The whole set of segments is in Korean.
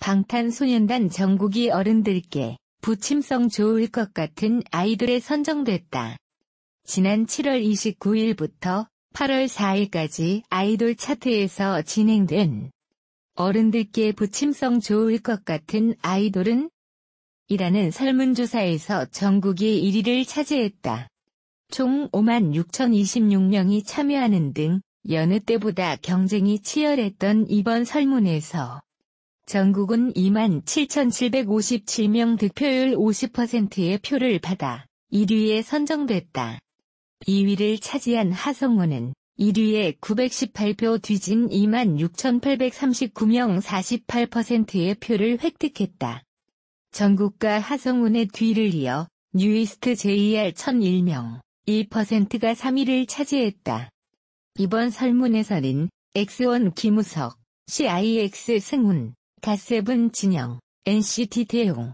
방탄소년단 정국이 어른들께 부침성 좋을 것 같은 아이돌에 선정됐다. 지난 7월 29일부터 8월 4일까지 아이돌 차트에서 진행된 어른들께 부침성 좋을 것 같은 아이돌은? 이라는 설문조사에서 정국이 1위를 차지했다. 총 56,026명이 참여하는 등 여느 때보다 경쟁이 치열했던 이번 설문에서 정국은 27,757명 득표율 50%의 표를 받아 1위에 선정됐다. 2위를 차지한 하성우는 1위에 918표 뒤진 26,839명 48%의 표를 획득했다. 정국과 하성운의 뒤를 이어 뉴이스트 JR 1,001명, 1%가 3위를 차지했다. 이번 설문에서는 엑스원 김우석, CIX 승훈, 갓세븐 진영, NCT 태용,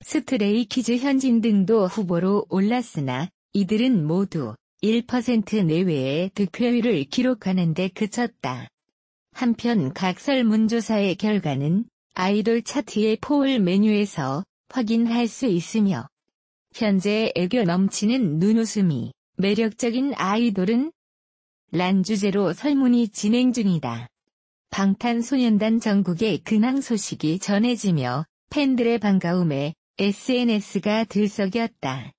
스트레이키즈 현진 등도 후보로 올랐으나 이들은 모두 1% 내외의 득표율을 기록하는 데 그쳤다. 한편 각 설문조사의 결과는 아이돌 차트의 포을 메뉴에서 확인할 수 있으며 현재 애교 넘치는 눈웃음이 매력적인 아이돌은? 란 주제로 설문이 진행 중이다. 방탄소년단 정국의 근황 소식이 전해지며 팬들의 반가움에 SNS가 들썩였다.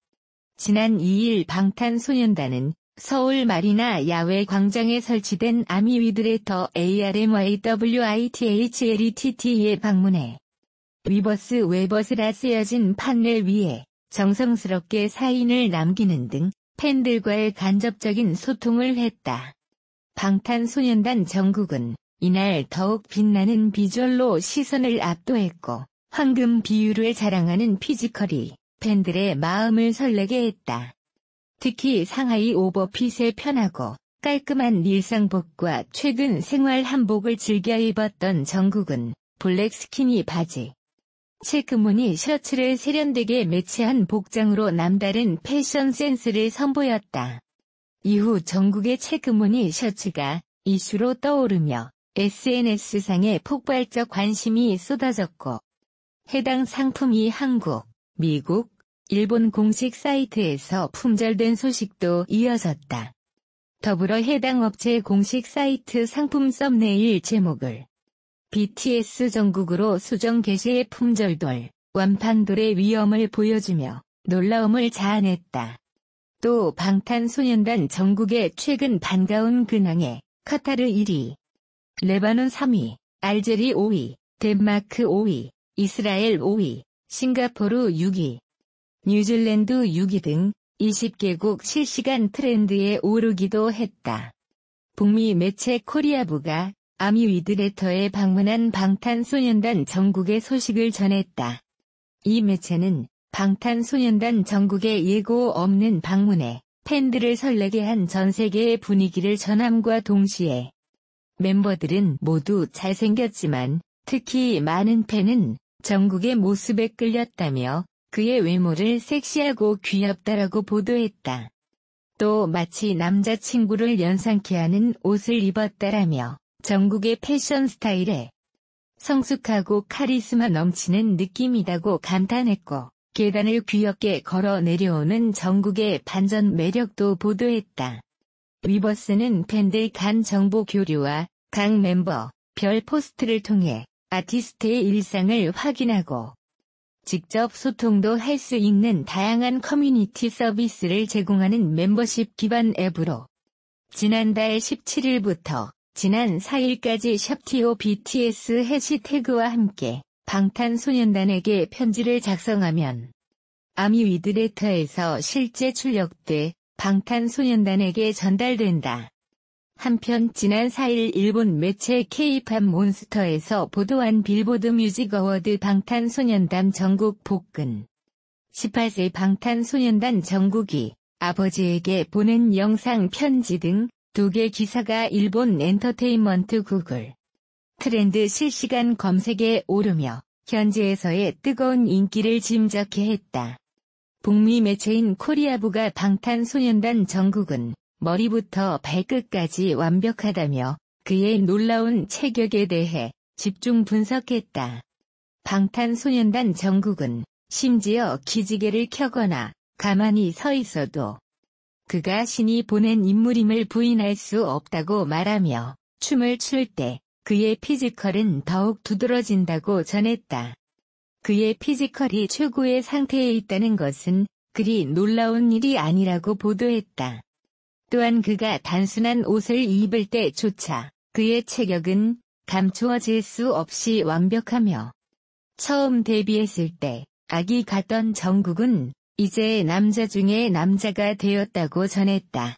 지난 2일 방탄소년단은 서울 마리나 야외 광장에 설치된 아미위드레터 ARMYWITHLETT에 방문해 위버스 웨버스라 쓰여진 판넬 위에 정성스럽게 사인을 남기는 등 팬들과의 간접적인 소통을 했다. 방탄소년단 정국은 이날 더욱 빛나는 비주얼로 시선을 압도했고 황금 비율을 자랑하는 피지컬이 팬들의 마음을 설레게 했다. 특히 상하이 오버핏의 편하고 깔끔한 일상복과 최근 생활 한복을 즐겨 입었던 정국은 블랙 스키니 바지, 체크무늬 셔츠를 세련되게 매치한 복장으로 남다른 패션 센스를 선보였다. 이후 정국의 체크무늬 셔츠가 이슈로 떠오르며 SNS상에 폭발적 관심이 쏟아졌고 해당 상품이 한국, 미국, 일본 공식 사이트에서 품절된 소식도 이어졌다. 더불어 해당 업체 공식 사이트 상품 썸네일 제목을 BTS 정국으로 수정 게시해 품절돌, 완판돌의 위험을 보여주며 놀라움을 자아냈다. 또 방탄소년단 정국의 최근 반가운 근황에 카타르 1위, 레바논 3위, 알제리 5위, 덴마크 5위, 이스라엘 5위, 싱가포르 6위, 뉴질랜드 6위 등 20개국 실시간 트렌드에 오르기도 했다. 북미 매체 코리아부가 아미위드레터에 방문한 방탄소년단 정국의 소식을 전했다. 이 매체는 방탄소년단 정국의 예고 없는 방문에 팬들을 설레게 한 전 세계의 분위기를 전함과 동시에 멤버들은 모두 잘생겼지만 특히 많은 팬은 정국의 모습에 끌렸다며 그의 외모를 섹시하고 귀엽다라고 보도했다. 또 마치 남자친구를 연상케 하는 옷을 입었다라며 정국의 패션 스타일에 성숙하고 카리스마 넘치는 느낌이라고 감탄했고 계단을 귀엽게 걸어 내려오는 정국의 반전 매력도 보도했다. 위버스는 팬들 간 정보 교류와 각 멤버, 별 포스트를 통해 아티스트의 일상을 확인하고 직접 소통도 할 수 있는 다양한 커뮤니티 서비스를 제공하는 멤버십 기반 앱으로 지난달 17일부터 지난 4일까지 샵TO BTS 해시태그와 함께 방탄소년단에게 편지를 작성하면 아미위드레터에서 실제 출력돼 방탄소년단에게 전달된다. 한편 지난 4일 일본 매체 K-팝 몬스터에서 보도한 빌보드 뮤직 어워드 방탄소년단 정국 복근 18세 방탄소년단 정국이 아버지에게 보낸 영상 편지 등 2개 기사가 일본 엔터테인먼트 구글 트렌드 실시간 검색에 오르며 현지에서의 뜨거운 인기를 짐작케 했다. 북미 매체인 코리아부가 방탄소년단 정국은 머리부터 발끝까지 완벽하다며 그의 놀라운 체격에 대해 집중 분석했다. 방탄소년단 정국은 심지어 기지개를 켜거나 가만히 서 있어도 그가 신이 보낸 인물임을 부인할 수 없다고 말하며 춤을 출 때 그의 피지컬은 더욱 두드러진다고 전했다. 그의 피지컬이 최고의 상태에 있다는 것은 그리 놀라운 일이 아니라고 보도했다. 또한 그가 단순한 옷을 입을 때조차 그의 체격은 감추어질 수 없이 완벽하며 처음 데뷔했을 때 아기 같던 정국은 이제 남자 중에 남자가 되었다고 전했다.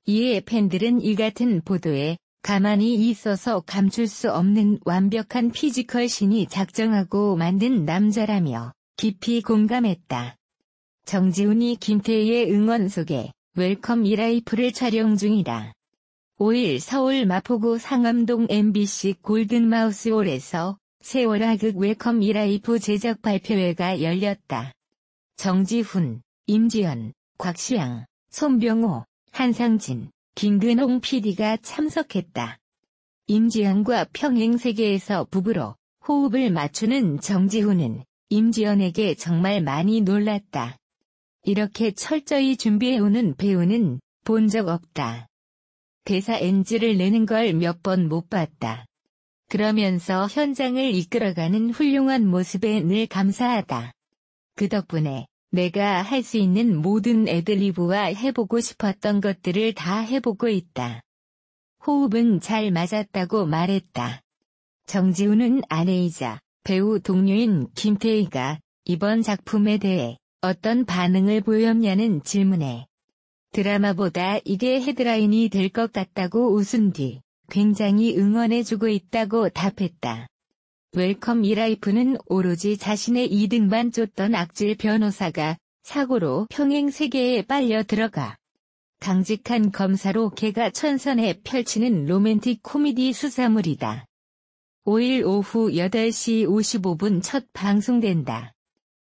이에 팬들은 이 같은 보도에 가만히 있어서 감출 수 없는 완벽한 피지컬 신이 작정하고 만든 남자라며 깊이 공감했다. 정지훈이 김태희의 응원 속에 웰컴 이라이프를 촬영 중이다. 5일 서울 마포구 상암동 MBC 골든마우스홀에서 세월 하극 웰컴 이라이프 제작 발표회가 열렸다. 정지훈, 임지연, 곽시양, 손병호, 한상진, 김근홍 PD가 참석했다. 임지연과 평행세계에서 부부로 호흡을 맞추는 정지훈은 임지연에게 정말 많이 놀랐다. 이렇게 철저히 준비해오는 배우는 본 적 없다. 대사 NG를 내는 걸 몇 번 못 봤다. 그러면서 현장을 이끌어가는 훌륭한 모습에 늘 감사하다. 그 덕분에 내가 할 수 있는 모든 애드리브와 해보고 싶었던 것들을 다 해보고 있다. 호흡은 잘 맞았다고 말했다. 정지훈은 아내이자 배우 동료인 김태희가 이번 작품에 대해 어떤 반응을 보였냐는 질문에 드라마보다 이게 헤드라인이 될 것 같다고 웃은 뒤 굉장히 응원해주고 있다고 답했다. 웰컴 이라이프는 오로지 자신의 이득만 쫓던 악질 변호사가 사고로 평행세계에 빨려 들어가 강직한 검사로 개가천선해 펼치는 로맨틱 코미디 수사물이다. 5일 오후 8시 55분 첫 방송된다.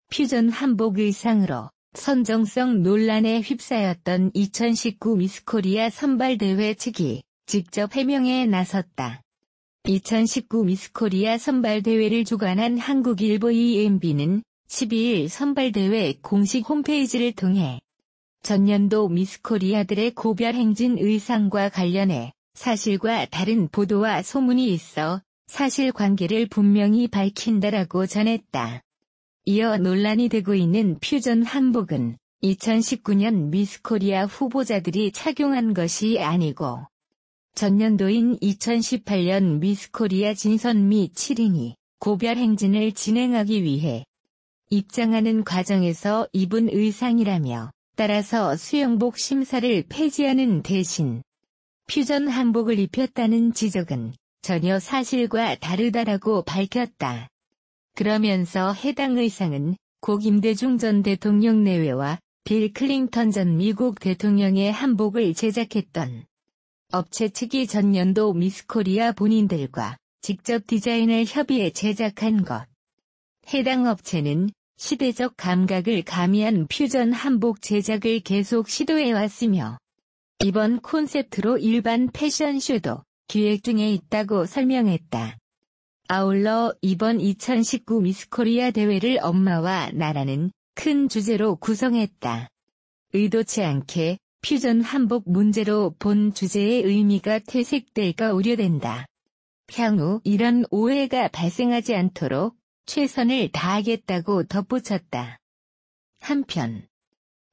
퓨전 한복 의상으로 선정성 논란에 휩싸였던 2019 미스코리아 선발대회 측이 직접 해명에 나섰다. 2019 미스코리아 선발대회를 주관한 한국일보 EMB는 12일 선발대회 공식 홈페이지를 통해 전년도 미스코리아들의 고별행진 의상과 관련해 사실과 다른 보도와 소문이 있어 사실관계를 분명히 밝힌다라고 전했다. 이어 논란이 되고 있는 퓨전 한복은 2019년 미스코리아 후보자들이 착용한 것이 아니고 전년도인 2018년 미스코리아 진선미 7인이 고별행진을 진행하기 위해 입장하는 과정에서 입은 의상이라며 따라서 수영복 심사를 폐지하는 대신 퓨전 한복을 입혔다는 지적은 전혀 사실과 다르다라고 밝혔다. 그러면서 해당 의상은 고 김대중 전 대통령 내외와 빌 클린턴 전 미국 대통령의 한복을 제작했던 업체 측이 전년도 미스코리아 본인들과 직접 디자인을 협의해 제작한 것. 해당 업체는 시대적 감각을 가미한 퓨전 한복 제작을 계속 시도해왔으며 이번 콘셉트로 일반 패션쇼도 기획 중에 있다고 설명했다. 아울러 이번 2019 미스코리아 대회를 엄마와 나라는 큰 주제로 구성했다. 의도치 않게 퓨전 한복 문제로 본 주제의 의미가 퇴색될까 우려된다. 향후 이런 오해가 발생하지 않도록 최선을 다하겠다고 덧붙였다. 한편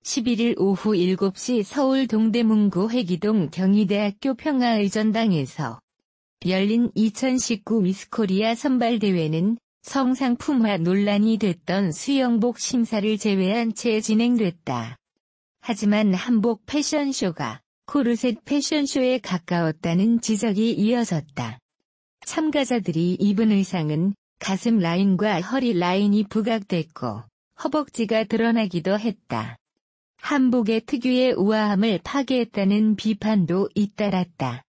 11일 오후 7시 서울 동대문구 회기동 경희대학교 평화의전당에서 열린 2019 미스코리아 선발대회는 성상품화 논란이 됐던 수영복 심사를 제외한 채 진행됐다. 하지만 한복 패션쇼가 코르셋 패션쇼에 가까웠다는 지적이 이어졌다. 참가자들이 입은 의상은 가슴 라인과 허리 라인이 부각됐고 허벅지가 드러나기도 했다. 한복의 특유의 우아함을 파괴했다는 비판도 잇따랐다.